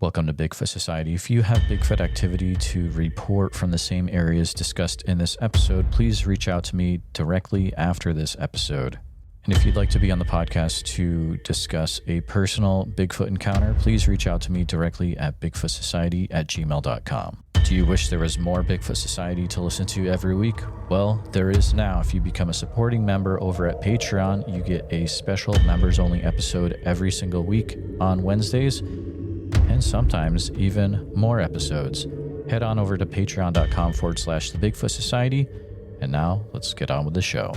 Welcome to Bigfoot Society. If you have Bigfoot activity to report from the same areas discussed in this episode, please reach out to me directly after this episode. And if you'd like to be on the podcast to discuss a personal Bigfoot encounter, please reach out to me directly at BigfootSociety@gmail.com. Do you wish there was more Bigfoot Society to listen to every week? Well, there is now. If you become a supporting member over at Patreon, you get a special members-only episode every single week on Wednesdays, and sometimes even more episodes. Head on over to patreon.com/the Bigfoot Society. And now let's get on with the show.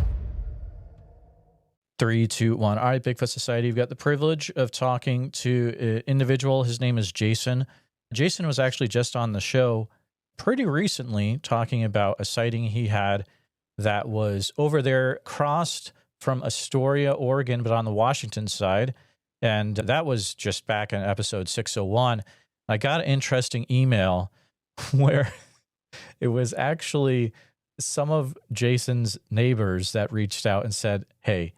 3, 2, 1. All right, Bigfoot Society, we've got the privilege of talking to an individual. His name is Jason. Jason was actually just on the show pretty recently talking about a sighting he had that was over there, crossed from Astoria, Oregon, but on the Washington side. And that was just back in episode 601. I got an interesting email where it was actually some of Jason's neighbors that reached out and said, hey,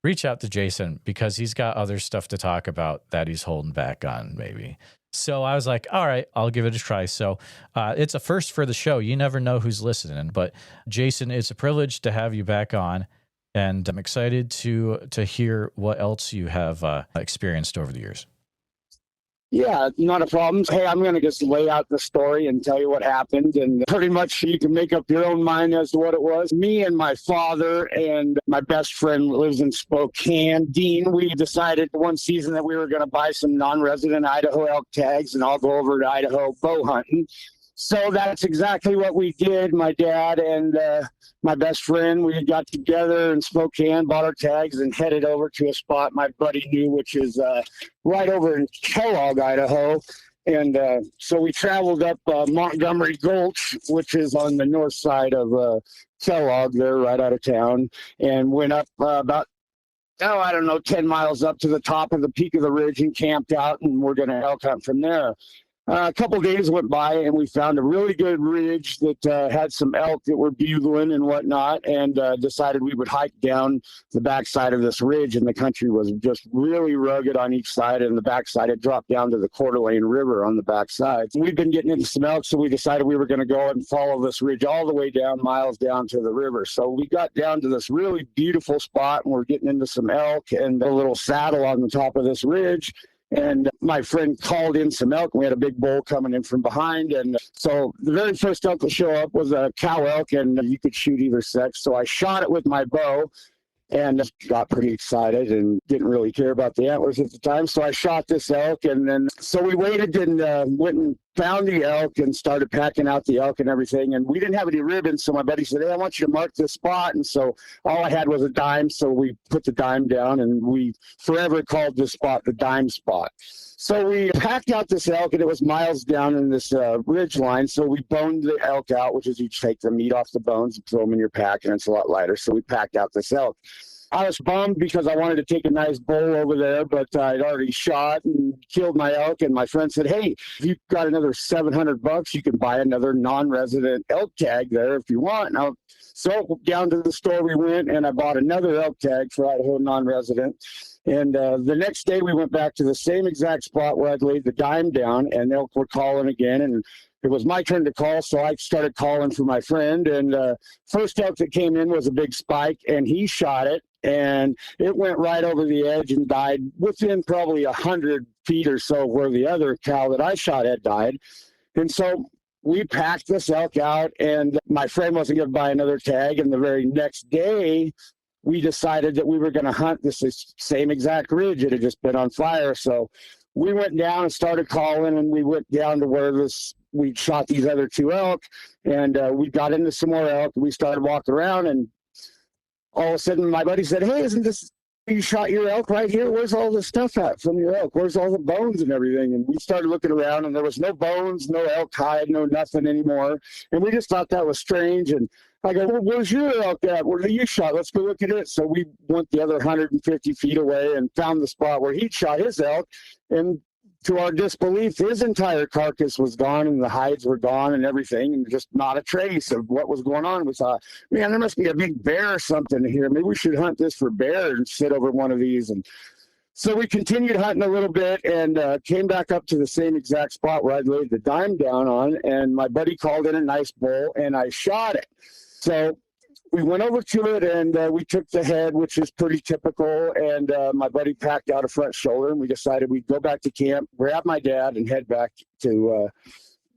reach out to Jason because he's got other stuff to talk about that he's holding back on maybe. So I was like, all right, I'll give it a try. So it's a first for the show. You never know who's listening. But Jason, it's a privilege to have you back on. And I'm excited to hear what else you have experienced over the years. Yeah, not a problem. Hey, I'm going to just lay out the story and tell you what happened. And pretty much you can make up your own mind as to what it was. Me and my father and my best friend lives in Spokane, Dean, we decided one season that we were going to buy some non-resident Idaho elk tags, and I'll go over to Idaho bow hunting. So that's exactly what we did. My dad and my best friend, we got together in Spokane, bought our tags, and headed over to a spot my buddy knew, which is right over in Kellogg, Idaho. And so we traveled up Montgomery Gulch, which is on the north side of Kellogg there, right out of town, and went up about 10 miles up to the top of the peak of the ridge and camped out, and we're going to elk hunt from there. A couple of days went by, and we found a really good ridge that had some elk that were bugling and whatnot, and decided we would hike down the backside of this ridge. And the country was just really rugged on each side, and the backside had dropped down to the Coeur d'Alene River on the backside. We've been getting into some elk, so we decided we were going to go and follow this ridge all the way down, miles down to the river. So we got down to this really beautiful spot, and we're getting into some elk and a little saddle on the top of this ridge. And my friend called in some elk. We had a big bull coming in from behind. And so the very first elk to show up was a cow elk, and you could shoot either sex. So I shot it with my bow and got pretty excited and didn't really care about the antlers at the time. So I shot this elk, and then so we waited and went and found the elk and started packing out the elk and everything. And we didn't have any ribbons, so my buddy said, hey, I want you to mark this spot. And so all I had was a dime, so we put the dime down, and we forever called this spot the dime spot. So we packed out this elk, and it was miles down in this ridge line. So we boned the elk out, which is you take the meat off the bones and throw them in your pack, and it's a lot lighter. So we packed out this elk. I was bummed because I wanted to take a nice bull over there, but I'd already shot and killed my elk. And my friend said, hey, if you've got another $700, you can buy another non-resident elk tag there if you want. So down to the store we went, and I bought another elk tag for Idaho non-resident. And the next day we went back to the same exact spot where I'd laid the dime down, and elk were calling again. And it was my turn to call, so I started calling for my friend. And first elk that came in was a big spike, and he shot it. And it went right over the edge and died within probably 100 feet or so where the other cow that I shot had died. And so we packed this elk out, and my friend wasn't going to buy another tag. And the very next day, we decided that we were going to hunt this same exact ridge. It had just been on fire. So we went down and started calling, and we went down to where we shot these other two elk, and we got into some more elk. We started walking around, and all of a sudden my buddy said, hey, isn't this, you shot your elk right here? Where's all the stuff at from your elk? Where's all the bones and everything? And we started looking around, and there was no bones, no elk hide, no nothing anymore. And we just thought that was strange. And I go, well, where's your elk at? Where did you shot? Let's go look at it. So we went the other 150 feet away and found the spot where he'd shot his elk. And to our disbelief, his entire carcass was gone, and the hides were gone and everything, and just not a trace of what was going on. We thought, man, there must be a big bear or something here. Maybe we should hunt this for bear and sit over one of these. And So we continued hunting a little bit and came back up to the same exact spot where I'd laid the dime down on. And my buddy called in a nice bull and I shot it. So we went over to it and we took the head, which is pretty typical. And my buddy packed out a front shoulder and we decided we'd go back to camp, grab my dad and head back to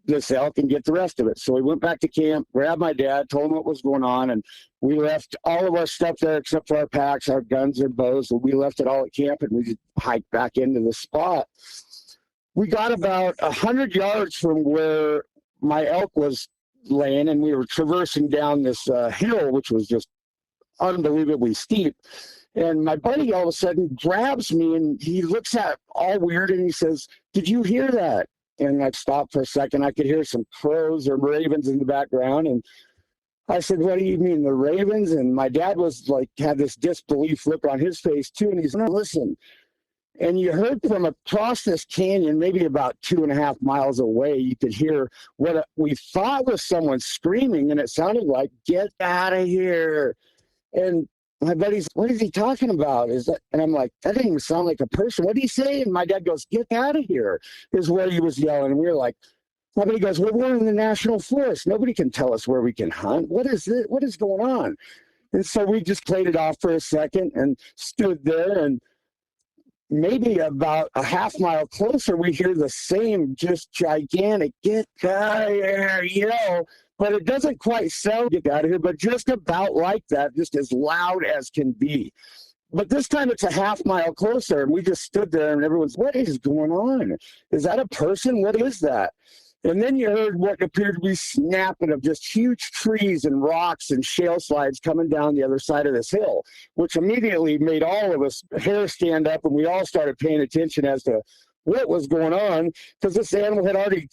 this elk and get the rest of it. So we went back to camp, grabbed my dad, told him what was going on, and we left all of our stuff there except for our packs, our guns, and bows. We left it all at camp and we just hiked back into the spot. We got about 100 yards from where my elk was laying, and we were traversing down this hill, which was just unbelievably steep. And my buddy all of a sudden grabs me and he looks at all weird and he says, "Did you hear that?" And I stopped for a second. I could hear some crows or ravens in the background. And I said, "What do you mean, the ravens?" And my dad was like, had this disbelief look on his face too. And he's like, "Listen." And you heard from across this canyon, maybe about 2.5 miles away, you could hear what we thought was someone screaming. And it sounded like, "Get out of here." And my buddy's, "What is he talking about?" And I'm like, "That didn't even sound like a person. What did he say?" And my dad goes, "Get out of here," is where he was yelling. And we were like, my buddy goes, "Well, we're in the national forest. Nobody can tell us where we can hunt. What is this? What is going on?" And so we just played it off for a second and stood there. And maybe about a half mile closer, we hear the same just gigantic "Get out of here" yell. But it doesn't quite sound "Get out of here," but just about like that, just as loud as can be. But this time it's a half mile closer, and we just stood there, and everyone's, "What is going on? Is that a person? What is that?" And then you heard what appeared to be snapping of just huge trees and rocks and shale slides coming down the other side of this hill, which immediately made all of us hair stand up, and we all started paying attention as to what was going on, because this animal had already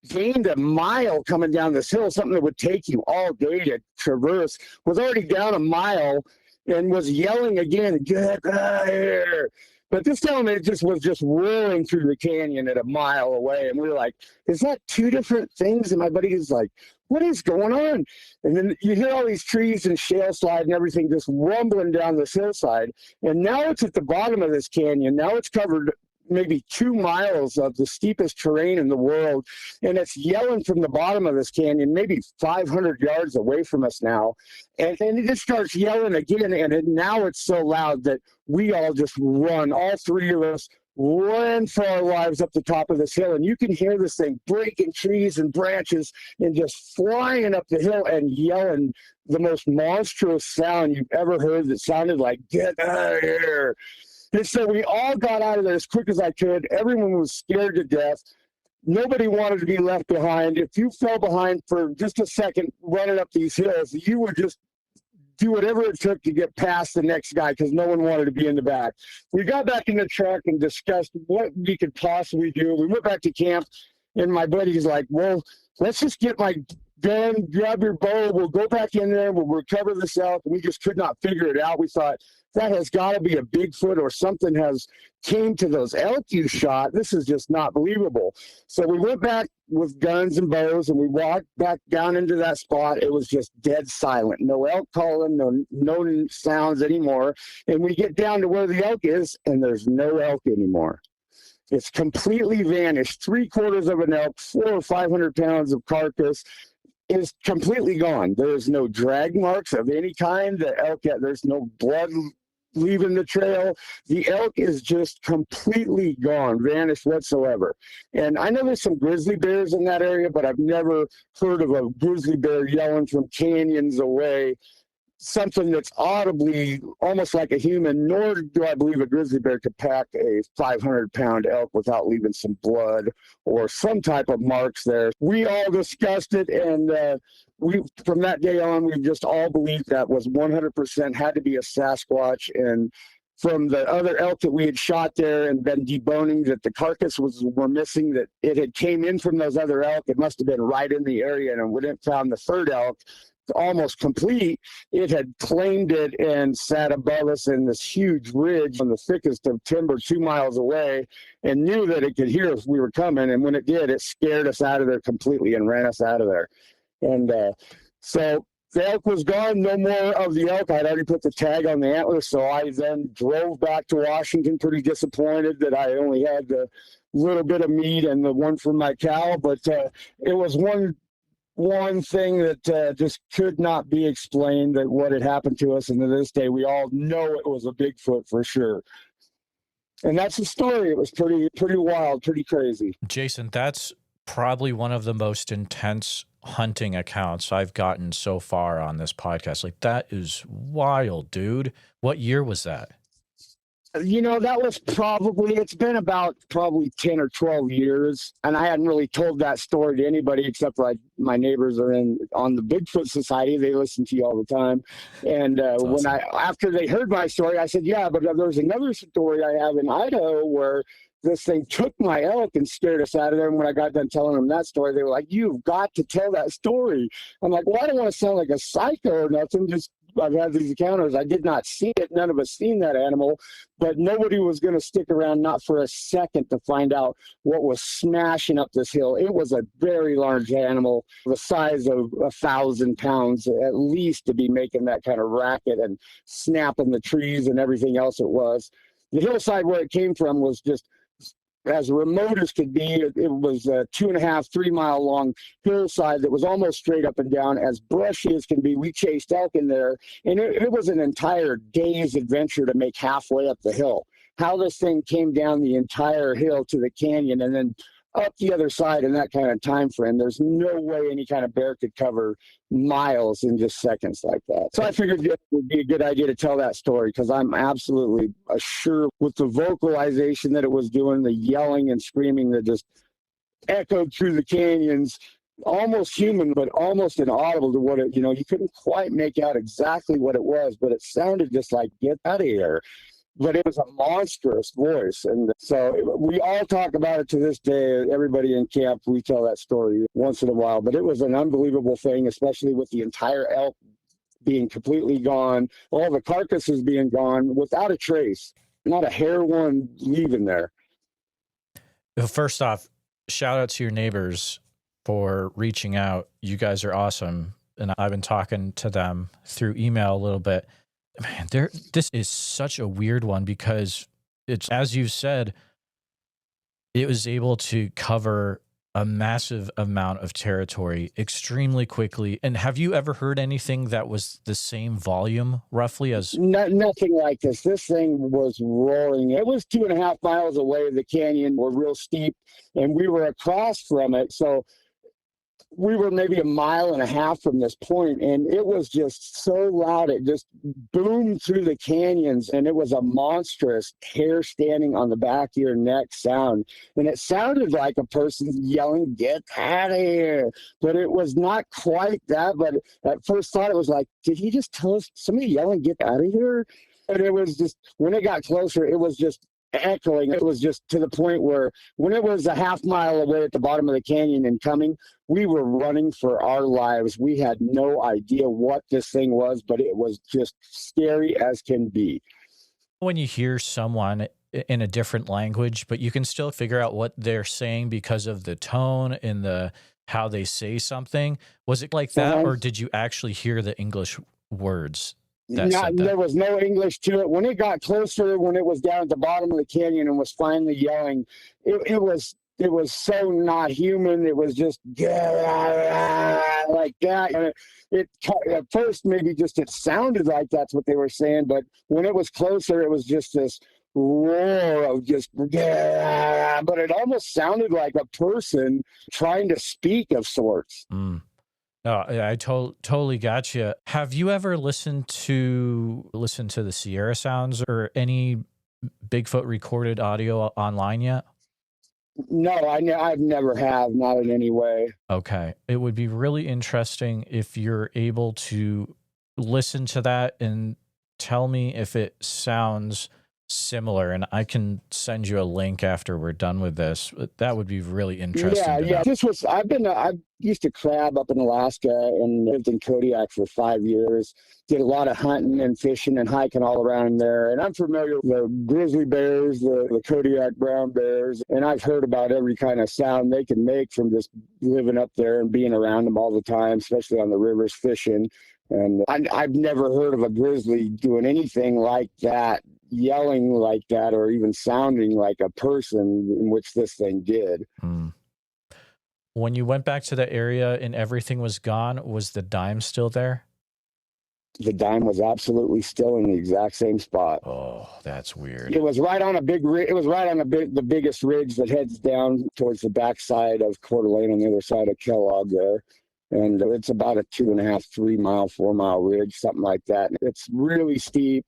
gained a mile coming down this hill. Something that would take you all day to traverse was already down a mile and was yelling again, "Get out of here." But this time it just was just roaring through the canyon at a mile away. And we were like, "Is that two different things?" And my buddy is like, "What is going on?" And then you hear all these trees and shale slide and everything just rumbling down this hillside. And now it's at the bottom of this canyon. Now it's covered maybe 2 miles of the steepest terrain in the world. And it's yelling from the bottom of this canyon, maybe 500 yards away from us now. And it just starts yelling again. And now it's so loud that we all just run, all three of us run for our lives up the top of this hill. And you can hear this thing breaking trees and branches and just flying up the hill and yelling the most monstrous sound you've ever heard that sounded like, "Get out of here." And so we all got out of there as quick as I could. Everyone was scared to death. Nobody wanted to be left behind. If you fell behind for just a second running up these hills, you would just do whatever it took to get past the next guy, because no one wanted to be in the back. We got back in the truck and discussed what we could possibly do. We went back to camp, and my buddy's like, "Well, let's just get my gun, grab your bow, we'll go back in there, we'll recover this elk." And we just could not figure it out. We thought, that has got to be a Bigfoot or something has came to those elk you shot. This is just not believable. So we went back with guns and bows, and we walked back down into that spot. It was just dead silent. No elk calling, no sounds anymore. And we get down to where the elk is, and there's no elk anymore. It's completely vanished. 3/4 of an elk, 400 or 500 pounds of carcass, is completely gone. There's no drag marks of any kind. The elk, there's no blood leaving the trail. The elk is just completely gone, vanished whatsoever. And I know there's some grizzly bears in that area, but I've never heard of a grizzly bear yelling from canyons away, something that's audibly almost like a human, nor do I believe a grizzly bear could pack a 500-pound elk without leaving some blood or some type of marks there. We all discussed it, and from that day on, we just all believed that was 100% had to be a Sasquatch. And from the other elk that we had shot there and been deboning, that the carcass were missing, that it had came in from those other elk, it must have been right in the area. And when it found the third elk, almost complete, it had claimed it and sat above us in this huge ridge on the thickest of timber 2 miles away, and knew that it could hear us we were coming. And when it did, it scared us out of there completely and ran us out of there. And so The elk was gone, no more of the elk. I'd already put the tag on the antler, so I then drove back to Washington pretty disappointed that I only had the little bit of meat and the one from my cow. But it was one thing that just could not be explained, that what had happened to us. And to this day, we all know it was a Bigfoot for sure. And that's the story. It was pretty wild, pretty crazy. Jason, that's probably one of the most intense hunting accounts I've gotten so far on this podcast. Like, that is wild, dude. What year was that? That was it's been about probably 10 or 12 years. And I hadn't really told that story to anybody except for my neighbors are on the Bigfoot Society. They listen to you all the time. And awesome. After they heard my story, I said, yeah, but there's another story I have in Idaho where this thing took my elk and scared us out of there. And when I got done telling them that story, they were like, you've got to tell that story. I'm like, well, I don't want to sound like a psycho or nothing. Just I've had these encounters. I did not see it. None of us seen that animal, but nobody was going to stick around, not for a second, to find out what was smashing up this hill. It was a very large animal, the size of 1,000 pounds at least, to be making that kind of racket and snapping the trees and everything else it was. The hillside where it came from was just as remote as could be. It was a 2.5, 3 mile long hillside that was almost straight up and down, as brushy as can be. We chased elk in there, and it was an entire day's adventure to make halfway up the hill. How this thing came down the entire hill to the canyon and then up the other side in that kind of time frame, there's no way any kind of bear could cover miles in just seconds like that. So I figured it would be a good idea to tell that story, because I'm absolutely sure with the vocalization that it was doing, the yelling and screaming that just echoed through the canyons, almost human, but almost inaudible to what it, you couldn't quite make out exactly what it was, but it sounded just like, get out of here. But it was a monstrous voice. And so we all talk about it to this day. Everybody in camp, we tell that story once in a while. But it was an unbelievable thing, especially with the entire elk being completely gone, all the carcasses being gone without a trace, not a hair one leaving there. First off, shout out to your neighbors for reaching out. You guys are awesome. And I've been talking to them through email a little bit. Man, this is such a weird one, because it's, as you said, it was able to cover a massive amount of territory extremely quickly. And have you ever heard anything that was the same volume roughly as? Nothing like this. This thing was roaring. It was 2.5 miles away. The canyon were real steep, and we were across from it. So we were maybe 1.5 miles from this point, and it was just so loud. It just boomed through the canyons, and it was a monstrous hair standing on the back of your neck sound. And it sounded like a person yelling, get out of here. But it was not quite that. But at first thought, it was like, did he just tell us, somebody yelling, get out of here? And it was just, when it got closer, it was just echoing. It was just to the point where when it was 1/2 mile away at the bottom of the canyon and coming, we were running for our lives. We had no idea what this thing was, but it was just scary as can be. When you hear someone in a different language, but you can still figure out what they're saying because of the tone and the how they say something, was it like that, or did you actually hear the English words? There was no English to it. When it got closer, when it was down at the bottom of the canyon and was finally yelling, it was so not human. It was just like that. And it at first maybe just it sounded like that's what they were saying, but when it was closer, it was just this roar of just but it almost sounded like a person trying to speak of sorts. No, I totally got you. Have you ever listened to the Sierra sounds or any Bigfoot recorded audio online yet? No, I've never have, not in any way. Okay. It would be really interesting if you're able to listen to that and tell me if it sounds similar, and I can send you a link after we're done with this. That would be really interesting. Yeah. I used to crab up in Alaska and lived in Kodiak for 5 years. Did a lot of hunting and fishing and hiking all around there. And I'm familiar with the grizzly bears, the Kodiak brown bears, and I've heard about every kind of sound they can make from just living up there and being around them all the time, especially on the rivers fishing. And I've never heard of a grizzly doing anything like that, yelling like that, or even sounding like a person, in which this thing did. When you went back to that area and everything was gone, was the dime still there? The dime was absolutely still in the exact same spot. Oh, that's weird. It was right on the biggest ridge that heads down towards the backside of Coeur d'Alene on the other side of Kellogg there. And it's about a 2.5, 3 mile, 4 mile ridge, something like that. It's really steep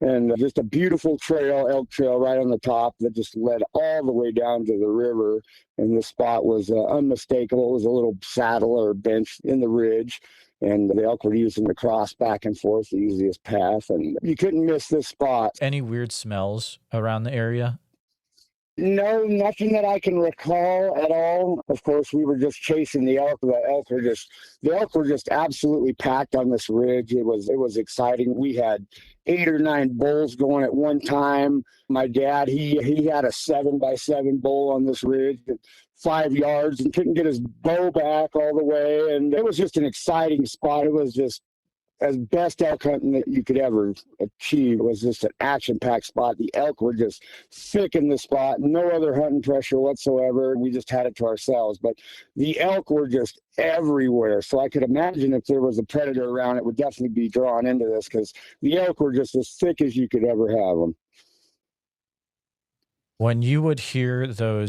and just a beautiful trail, elk trail right on the top that just led all the way down to the river. And this spot was unmistakable. It was a little saddle or bench in the ridge. And the elk were using to cross back and forth the easiest path. And you couldn't miss this spot. Any weird smells around the area? No, nothing that I can recall at all. Of course, we were just chasing the elk. The elk were just absolutely packed on this ridge. It was exciting. We had 8 or 9 bulls going at one time. My dad, he had a 7x7 bull on this ridge at 5 yards and couldn't get his bow back all the way. And it was just an exciting spot. It was just as best elk hunting that you could ever achieve. It was just an action-packed spot. The elk were just thick in the spot, no other hunting pressure whatsoever. We just had it to ourselves. But the elk were just everywhere. So I could imagine if there was a predator around, it would definitely be drawn into this because the elk were just as thick as you could ever have them. When you would hear the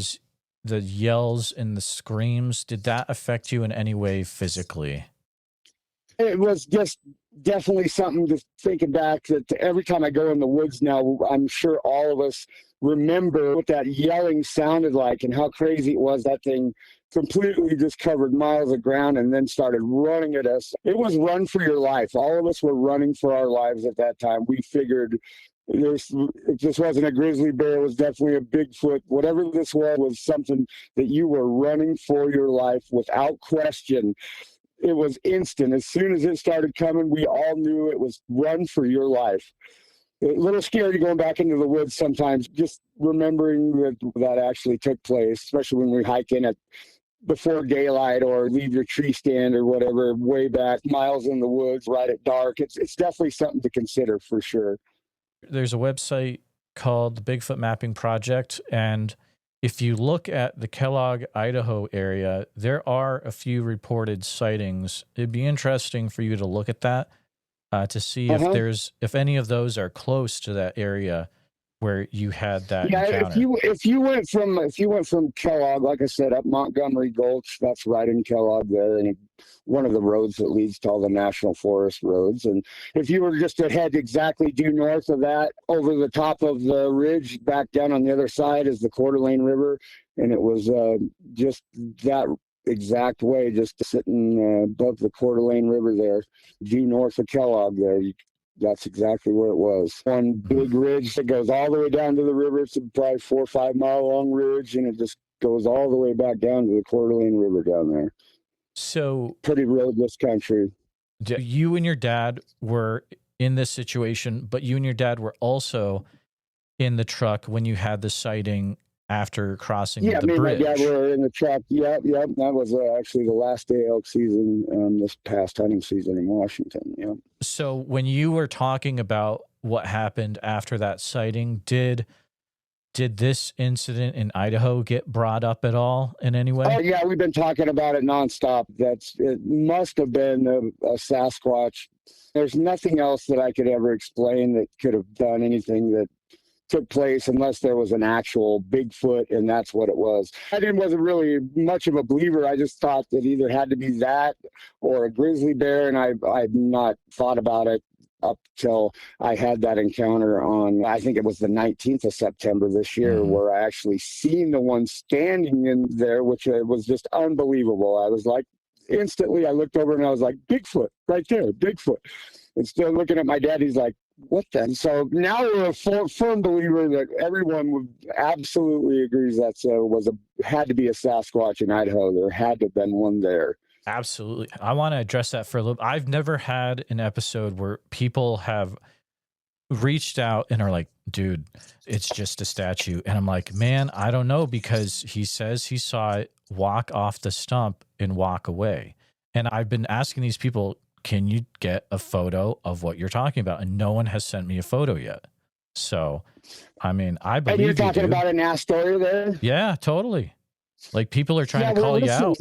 yells and the screams, did that affect you in any way physically? It was just definitely something to thinking back that every time I go in the woods now, I'm sure all of us remember what that yelling sounded like and how crazy it was. That thing completely just covered miles of ground and then started running at us. It was run for your life. All of us were running for our lives at that time. We figured it just wasn't a grizzly bear. It was definitely a Bigfoot. Whatever this was something that you were running for your life without question. It was instant. As soon as it started coming, we all knew it was run for your life. A little scary going back into the woods sometimes, just remembering that actually took place, especially when we hike in at before daylight or leave your tree stand or whatever way back miles in the woods right at dark. It's definitely something to consider for sure. There's a website called the Bigfoot Mapping Project, and if you look at the Kellogg, Idaho area, there are a few reported sightings. It'd be interesting for you to look at that to see if any of those are close to that area where you had that encounter. If you went from Kellogg, like I said, up Montgomery Gulch, that's right in Kellogg there, and one of the roads that leads to all the national forest roads. And if you were just to head exactly due north of that, over the top of the ridge, back down on the other side is the Coeur d'Alene River, and it was just that exact way, just sitting above the Coeur d'Alene River there, due north of Kellogg there. That's exactly where it was. One big ridge that goes all the way down to the river. It's probably 4 or 5 mile long ridge, and it just goes all the way back down to the Coeur d'Alene River down there. So pretty roadless country. You and your dad were in this situation, but you and your dad were also in the truck when you had the sighting after crossing the bridge. Yeah, me and my dad were in the truck. Yep. That was actually the last day elk season, this past hunting season in Washington. Yep. So when you were talking about what happened after that sighting, did this incident in Idaho get brought up at all in any way? Oh, yeah, we've been talking about it nonstop. It must have been a Sasquatch. There's nothing else that I could ever explain that could have done anything that took place unless there was an actual Bigfoot, and that's what it was. I wasn't really much of a believer. I just thought that either had to be that or a grizzly bear, and I've not thought about it up till I had that encounter on, I think it was the 19th of September this year, where I actually seen the one standing in there, which was just unbelievable. I was like, instantly I looked over and I was like, Bigfoot, right there, Bigfoot. And still looking at my dad, he's like, what then? So now we're a firm believer that everyone would absolutely agrees that had to be a Sasquatch in Idaho. There had to have been one there. Absolutely. I want to address that for a little. I've never had an episode where people have reached out and are like, dude, it's just a statue. And I'm like, man, I don't know, because he says he saw it walk off the stump and walk away. And I've been asking these people, can you get a photo of what you're talking about? And no one has sent me a photo yet. So, I mean, I believe you. And you're talking about an Astoria there? Yeah, totally. Like people are trying to call you out.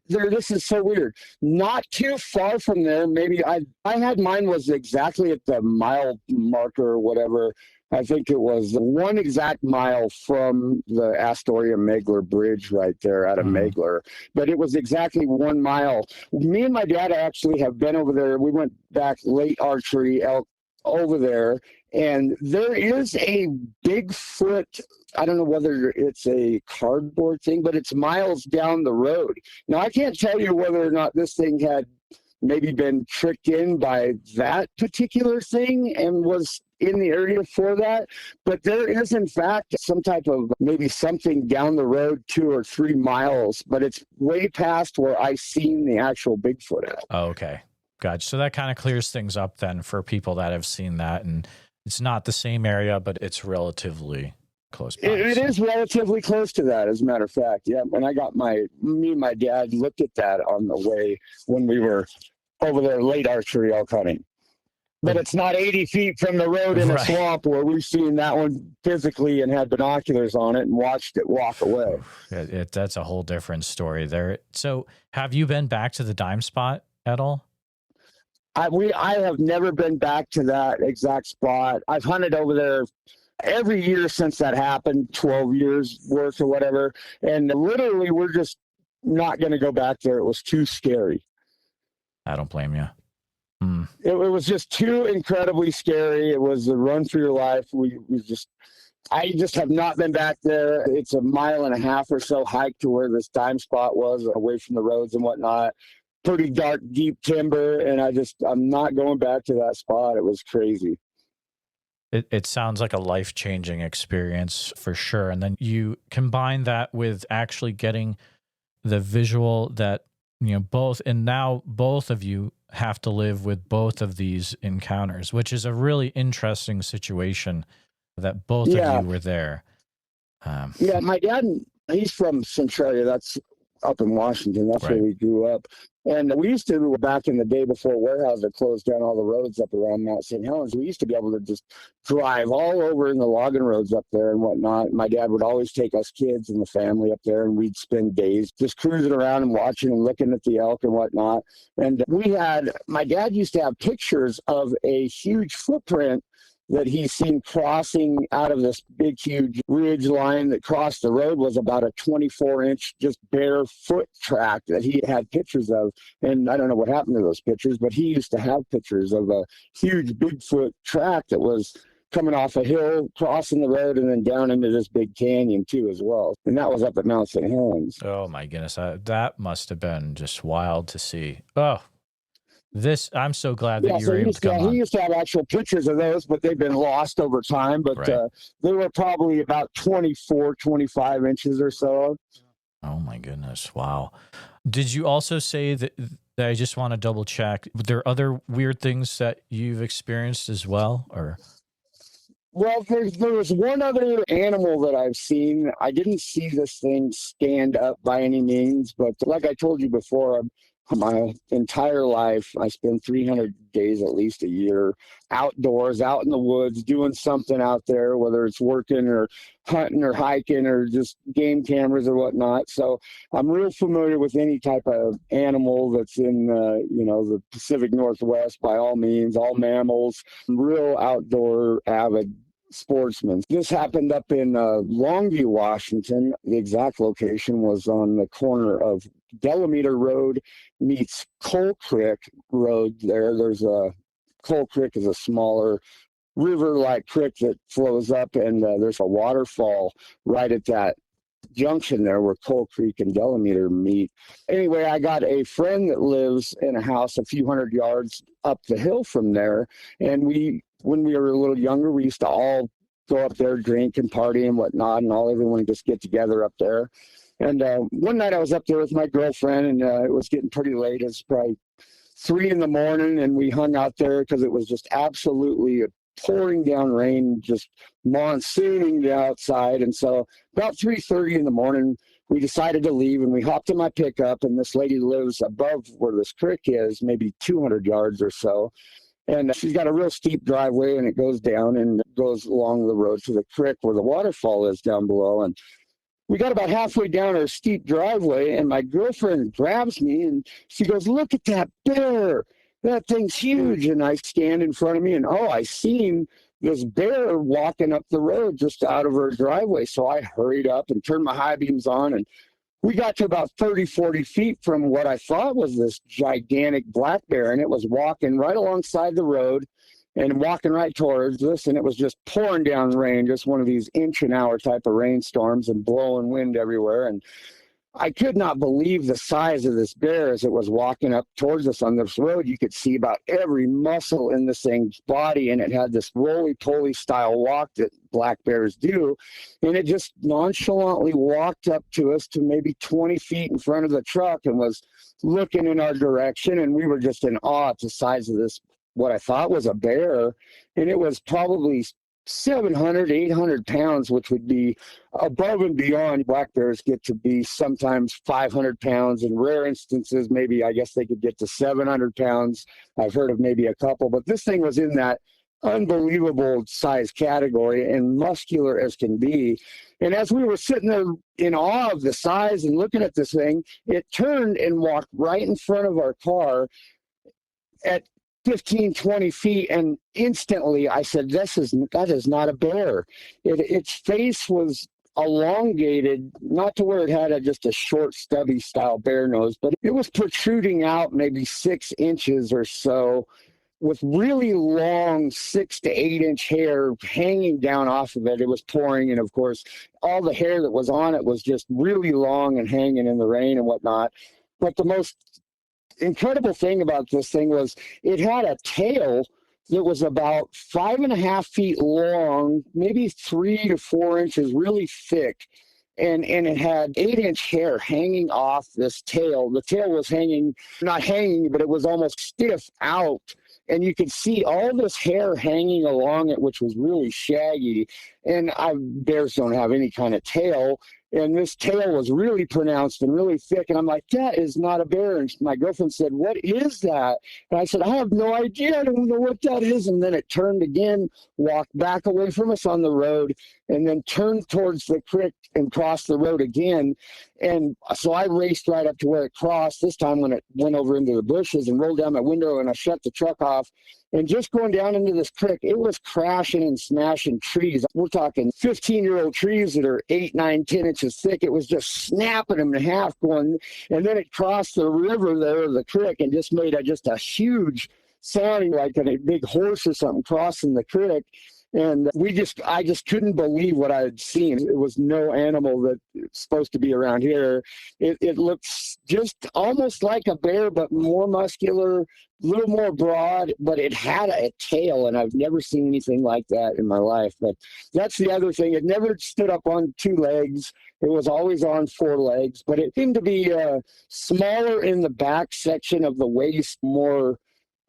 This is so weird. Not too far from there. Maybe I had mine was exactly at the mile marker or whatever. I think it was 1 exact mile from the Astoria Megler Bridge right there out of Megler. But it was exactly 1 mile. Me and my dad actually have been over there. We went back late archery elk over there, and there is a Bigfoot. I don't know whether it's a cardboard thing, but it's miles down the road. Now, I can't tell you whether or not this thing had maybe been tricked in by that particular thing and was in the area for that, but there is in fact some type of maybe something down the road 2 or 3 miles, but it's way past where I seen the actual Bigfoot at. Oh, okay. Gotcha. So that kind of clears things up then for people that have seen that, and it's not the same area, but it's relatively close by. It is relatively close to that, as a matter of fact. Yeah, when I got me and my dad looked at that on the way when we were over there late archery elk hunting. But it's not 80 feet from the road in a swamp where we've seen that one physically and had binoculars on it and watched it walk away. That's a whole different story there. So have you been back to the Dime Spot at all? I have never been back to that exact spot. I've hunted over there every year since that happened, 12 years worth or whatever. And literally, we're just not going to go back there. It was too scary. I don't blame you. It was just too incredibly scary. It was a run for your life. I just have not been back there. It's a 1.5 miles or so hike to where this Dime Spot was, away from the roads and whatnot. Pretty dark, deep timber, and I'm not going back to that spot. It was crazy. It sounds like a life-changing experience for sure. And then you combine that with actually getting the visual that, both of you have to live with both of these encounters, which is a really interesting situation that both of you were there. Yeah, my dad, he's from Centralia. That's up in Washington. That's where we grew up. And we used to, back in the day before Warehouse had closed down all the roads up around Mount St. Helens, we used to be able to just drive all over in the logging roads up there and whatnot. My dad would always take us kids and the family up there, and we'd spend days just cruising around and watching and looking at the elk and whatnot. And my dad used to have pictures of a huge footprint that he seen crossing out of this big, huge ridge line that crossed the road. Was about a 24-inch just bare foot track that he had pictures of. And I don't know what happened to those pictures, but he used to have pictures of a huge Bigfoot track that was coming off a hill, crossing the road, and then down into this big canyon too as well. And that was up at Mount St. Helens. Oh my goodness. That must have been just wild to see. Oh, I'm so glad that you were able to come on. He used to have actual pictures of those, but they've been lost over time. But they were probably about 24, 25 inches or so. Oh, my goodness. Wow. Did you also say that I just want to double check, were there other weird things that you've experienced as well? Or? Well, there was one other animal that I've seen. I didn't see this thing stand up by any means, but like I told you before, my entire life, I spend 300 days at least a year outdoors, out in the woods, doing something out there, whether it's working or hunting or hiking or just game cameras or whatnot. So I'm real familiar with any type of animal that's in, the Pacific Northwest, by all means, all mammals. I'm real outdoor avid sportsman. This happened up in Longview, Washington. The exact location was on the corner of Delameter Road meets Coal Creek Road. There's a Coal Creek is a smaller river-like creek that flows up, and there's a waterfall right at that junction there where Coal Creek and Delameter meet. Anyway, I got a friend that lives in a house a few hundred yards up the hill from there, and when we were a little younger, we used to all go up there, drink and party and whatnot, and everyone would just get together up there. And one night I was up there with my girlfriend, and it was getting pretty late. It was probably 3 a.m, and we hung out there because it was just absolutely pouring down rain, just monsooning the outside. And so about 3:30 in the morning, we decided to leave, and we hopped in my pickup, and this lady lives above where this creek is, maybe 200 yards or so. And she's got a real steep driveway, and it goes down and goes along the road to the creek where the waterfall is down below. And we got about halfway down our steep driveway, and my girlfriend grabs me, and she goes, "Look at that bear. That thing's huge." And I stand in front of me, and I seen this bear walking up the road just out of her driveway. So I hurried up and turned my high beams on, and we got to about 30, 40 feet from what I thought was this gigantic black bear, and it was walking right alongside the road and walking right towards us, and it was just pouring down rain, just one of these inch-an-hour type of rainstorms and blowing wind everywhere. And I could not believe the size of this bear as it was walking up towards us on this road. You could see about every muscle in this thing's body, and it had this roly-poly style walk that black bears do. And it just nonchalantly walked up to us to maybe 20 feet in front of the truck and was looking in our direction. And we were just in awe at the size of this, what I thought was a bear. And it was probably 700, 800 pounds, which would be above and beyond. Black bears get to be sometimes 500 pounds. In rare instances, maybe I guess they could get to 700 pounds. I've heard of maybe a couple, but this thing was in that unbelievable size category and muscular as can be. And as we were sitting there in awe of the size and looking at this thing, it turned and walked right in front of our car at 15, 20 feet, and instantly I said, that is not a bear. Its face was elongated, not to where it had just a short, stubby style bear nose, but it was protruding out maybe 6 inches or so, with really long 6 to 8 inch hair hanging down off of it. It was pouring, and of course, all the hair that was on it was just really long and hanging in the rain and whatnot. But the most incredible thing about this thing was it had a tail that was about 5.5 feet long, maybe 3 to 4 inches, really thick. And it had 8-inch hair hanging off this tail. The tail was not hanging, but it was almost stiff out. And you could see all this hair hanging along it, which was really shaggy. And bears don't have any kind of tail. And this tail was really pronounced and really thick. And I'm like, that is not a bear. And my girlfriend said, "What is that?" And I said, "I have no idea. I don't know what that is." And then it turned again, walked back away from us on the road, and then turned towards the creek and crossed the road again. And so I raced right up to where it crossed. This time when it went over into the bushes and rolled down my window, and I shut the truck off. And just going down into this creek, it was crashing and smashing trees. We're talking 15-year-old trees that are 8, 9, 10 inches thick. It was just snapping them in half going. And then it crossed the river there, the creek, and just made just a huge sounding like a big horse or something crossing the creek. And I just couldn't believe what I had seen. It was no animal that's supposed to be around here. It looks just almost like a bear, but more muscular, a little more broad, but it had a tail, and I've never seen anything like that in my life. But that's the other thing. It never stood up on 2 legs. It was always on 4 legs, but it seemed to be smaller in the back section of the waist, more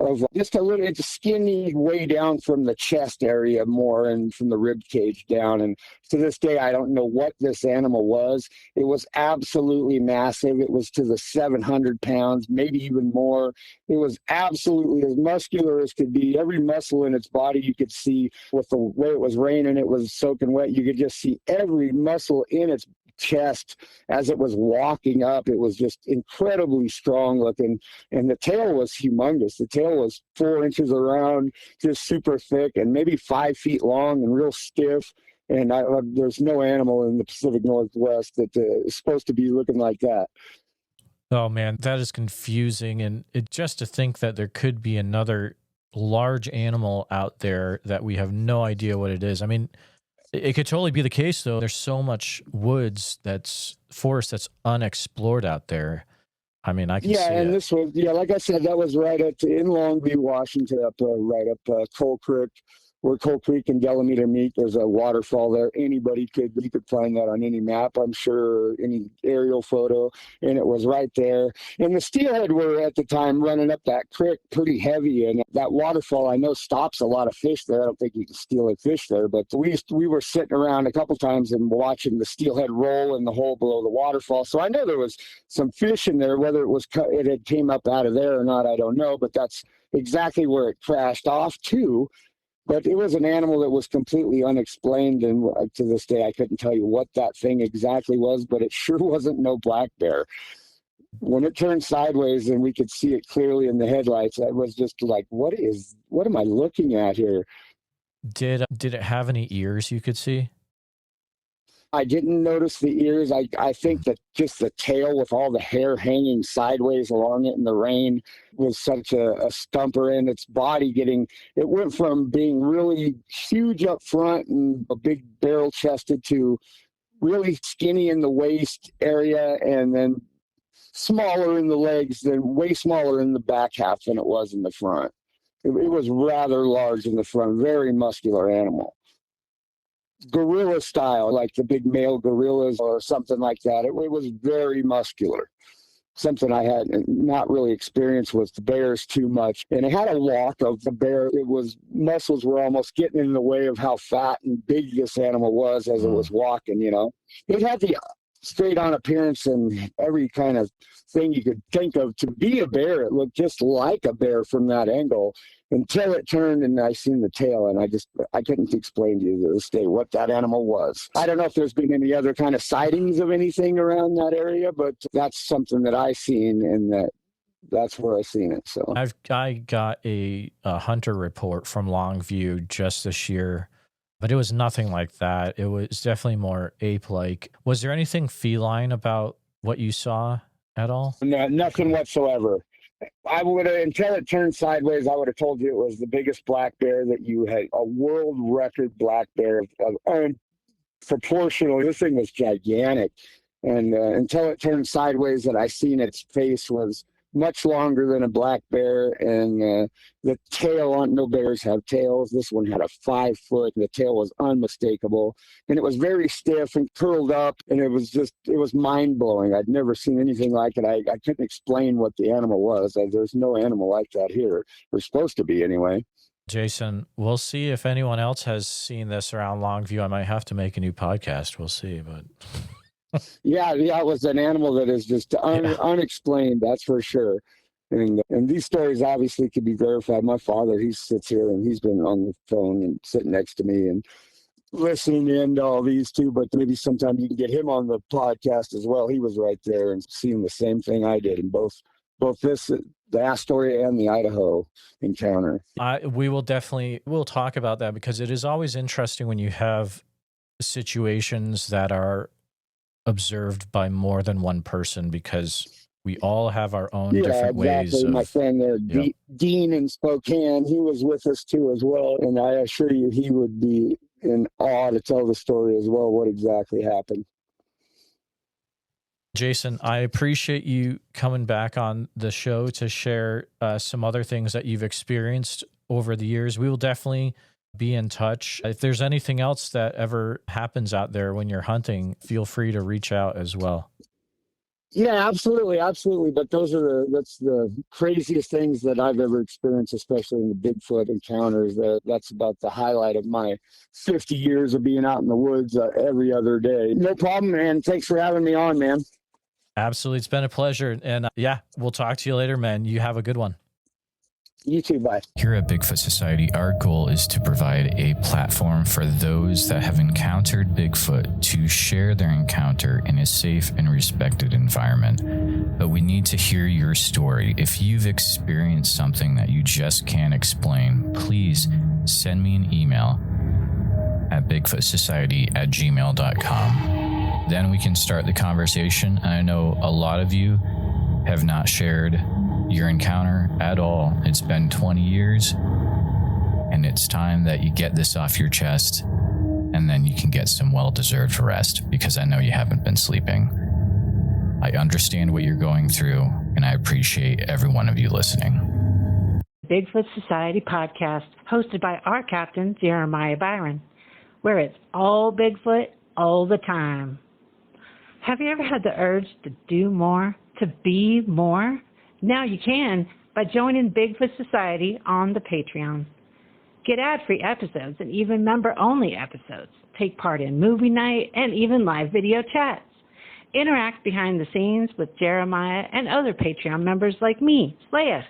of just a little, it's skinny way down from the chest area more, and from the rib cage down. And to this day, I don't know what this animal was. It was absolutely massive. It was to the 700 pounds, maybe even more. It was absolutely as muscular as could be. Every muscle in its body you could see. With the way it was raining, it was soaking wet. You could just see every muscle in its chest as it was walking up. It was just incredibly strong looking, and the tail was humongous. The tail was 4 inches around, just super thick, and maybe 5 feet long and real stiff. And there's no animal in the Pacific Northwest that is supposed to be looking like that. Oh man, that is confusing. And just to think that there could be another large animal out there that we have no idea what it is. I mean, it could totally be the case, though. There's so much forest that's unexplored out there. I mean, I can see and it. This was, like I said, that was right in Longview, Washington, right up Coal Creek, where Coal Creek and Delameter meet. There's a waterfall there. You could find that on any map, I'm sure, any aerial aerial photo, and it was right there. And the steelhead were at the time running up that creek pretty heavy, and that waterfall I know stops a lot of fish there. I don't think you can steelhead fish there, but we were sitting around a couple times and watching the steelhead roll in the hole below the waterfall. So I know there was some fish in there. Whether it had came up out of there or not, I don't know, but that's exactly where it crashed off to. But it was an animal that was completely unexplained, and to this day I couldn't tell you what that thing exactly was, but it sure wasn't no black bear. When it turned sideways and we could see it clearly in the headlights, I was just like, what am I looking at here? Did it have any ears you could see? I didn't notice the ears. I think that just the tail with all the hair hanging sideways along it in the rain was such a stumper, and its body it went from being really huge up front and a big barrel chested to really skinny in the waist area, and then smaller in the legs, then way smaller in the back half than it was in the front. It was rather large in the front, very muscular animal. Gorilla style, like the big male gorillas or something like that. It was very muscular, something I had not really experienced with the bears too much. And it had a walk of the bear. Muscles were almost getting in the way of how fat and big this animal was as it was walking, It had the straight on appearance and every kind of thing you could think of to be a bear. It looked just like a bear from that angle until it turned and I seen the tail, and I couldn't explain to you to this day what that animal was. I don't know if there's been any other kind of sightings of anything around that area, but that's something that I seen, and that's where I seen it. So I got a hunter report from Longview just this year, but it was nothing like that. It was definitely more ape-like. Was there anything feline about what you saw at all? No, nothing whatsoever. I would have, until it turned sideways, I would have told you it was the biggest black bear that you had, a world record black bear. Proportional, this thing was gigantic. And until it turned sideways and I seen its face was much longer than a black bear, and the tail on, no bears have tails. This one had a 5 foot, and the tail was unmistakable, and it was very stiff and curled up, and it was mind blowing. I'd never seen anything like it. I couldn't explain what the animal was. There's no animal like that here. We're supposed to be anyway. Jason, we'll see if anyone else has seen this around Longview. I might have to make a new podcast. We'll see, but. Yeah, it was an animal that is just unexplained, that's for sure. And these stories obviously could be verified. My father, he sits here and he's been on the phone and sitting next to me and listening in to all these too, but maybe sometime you can get him on the podcast as well. He was right there and seeing the same thing I did in both the Astoria and the Idaho encounter. We'll talk about that, because it is always interesting when you have situations that are observed by more than one person, because we all have our own different ways. My friend there, Dean in Spokane, he was with us too as well, and I assure you he would be in awe to tell the story as well, what exactly happened. Jason, I appreciate you coming back on the show to share some other things that you've experienced over the years. We will definitely be in touch. If there's anything else that ever happens out there when you're hunting, feel free to reach out as well. Yeah, absolutely. But that's the craziest things that I've ever experienced, especially in the Bigfoot encounters. That's about the highlight of my 50 years of being out in the woods every other day. No problem, man. Thanks for having me on, man. Absolutely. It's been a pleasure. And we'll talk to you later, man. You have a good one. You too, bye. Here at Bigfoot Society, our goal is to provide a platform for those that have encountered Bigfoot to share their encounter in a safe and respected environment. But we need to hear your story. If you've experienced something that you just can't explain, please send me an email at BigfootSociety@gmail.com. Then we can start the conversation. And I know a lot of you have not shared your encounter at all. It's been 20 years, and it's time that you get this off your chest, and then you can get some well-deserved rest, because I know you haven't been sleeping. I understand what you're going through, and I appreciate every one of you listening. Bigfoot Society podcast, hosted by our captain, Jeremiah Byron, where it's all Bigfoot all the time. Have you ever had the urge to do more, to be more? Now you can by joining Bigfoot Society on the Patreon. Get ad-free episodes and even member-only episodes. Take part in movie night and even live video chats. Interact behind the scenes with Jeremiah and other Patreon members like me, Slaya.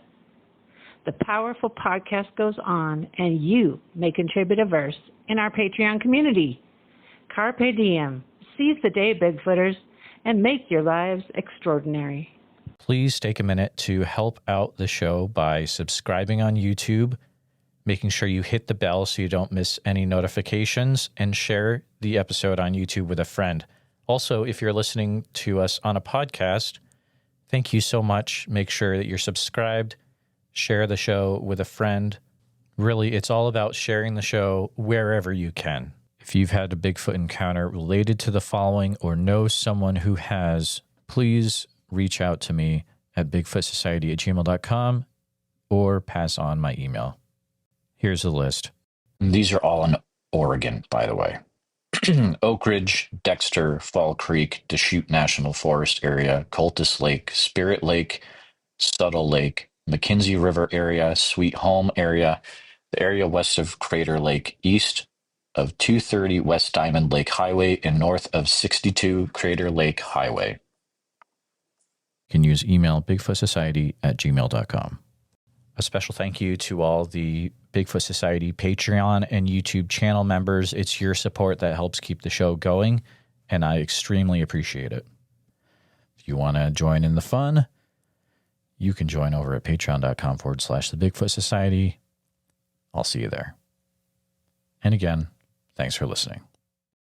The powerful podcast goes on, and you may contribute a verse in our Patreon community. Carpe diem. Seize the day, Bigfooters, and make your lives extraordinary. Please take a minute to help out the show by subscribing on YouTube, making sure you hit the bell so you don't miss any notifications, and share the episode on YouTube with a friend. Also, if you're listening to us on a podcast, thank you so much. Make sure that you're subscribed. Share the show with a friend. Really, it's all about sharing the show wherever you can. If you've had a Bigfoot encounter related to the following or know someone who has, please reach out to me at BigfootSociety@gmail.com or pass on my email. Here's the list. These are all in Oregon, by the way. Oak Ridge, Dexter, Fall Creek, Deschutes National Forest area, Cultus Lake, Spirit Lake, Subtle Lake, McKenzie River area, Sweet Home area, the area west of Crater Lake, east of 230 West Diamond Lake Highway, and north of 62 Crater Lake Highway. You can use email BigfootSociety@gmail.com. A special thank you to all the Bigfoot Society Patreon and YouTube channel members. It's your support that helps keep the show going, and I extremely appreciate it. If you want to join in the fun, you can join over at patreon.com/the Bigfoot Society. I'll see you there. And again, thanks for listening.